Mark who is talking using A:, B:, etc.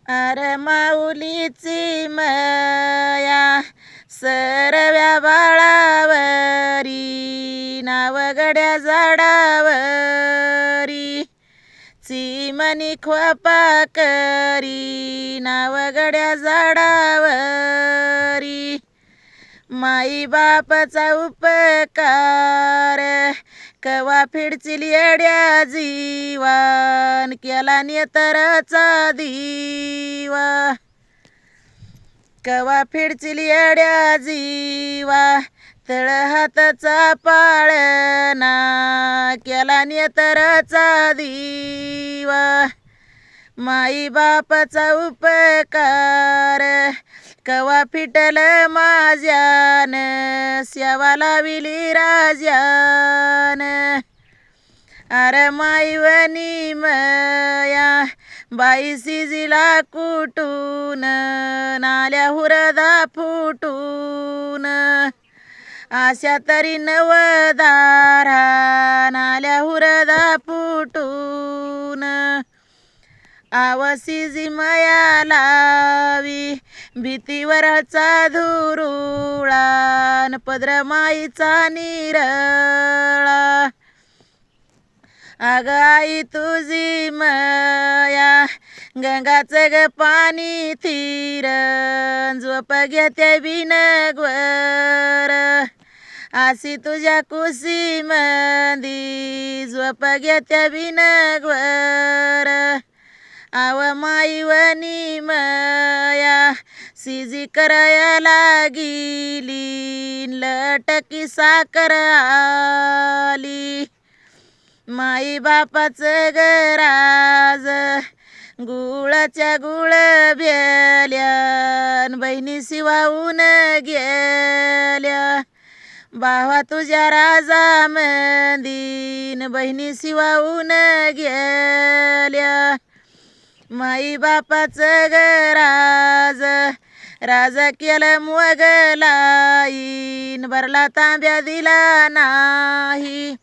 A: अर माऊलीची मया सरव्या बाळावरी नाव गड्या झाडावरी चिमणी खोपा करी नाव गड्या झाडावरी माई बापाचा उपकार कवा फिडचिल येड्या जीवान केला नेतराचा दिवा कवा फिडचिल येड्या जीवा तळ हाताचा पाळणा केला नेतराचा दिवा माई बापाचा उपकार कवा फिटल माझ्यान सेवा लाविली राजान अर माईवनी मया बाई सिजिला कुटून नाल्या हुरदा फुटून आशा तरी नवदारा नाल्या हुरदा फुटून आवसिजी मया लावी भीतीवरचा धुरुळान पद्रमाईचा निरळा अग आई तुझी मया गंगाचं ग पाणी तीर झोप घेते बिनगवर आशी तुझ्या कुशी मंदी झोप घेते बिनगवर आव माईवनी मया सिजी कराया लागिली लटकी साकर आली माई बापाचं गराज गुळाच्या गुळ बेल्यान बहिणी शिवाहून गेल्या भावा तुझ्या राजा मंदीन बहिणी शिवाहून गेल्या माई बापाचं गराज राजा केलं मोगलाईन भरला तांब्या दिला नाही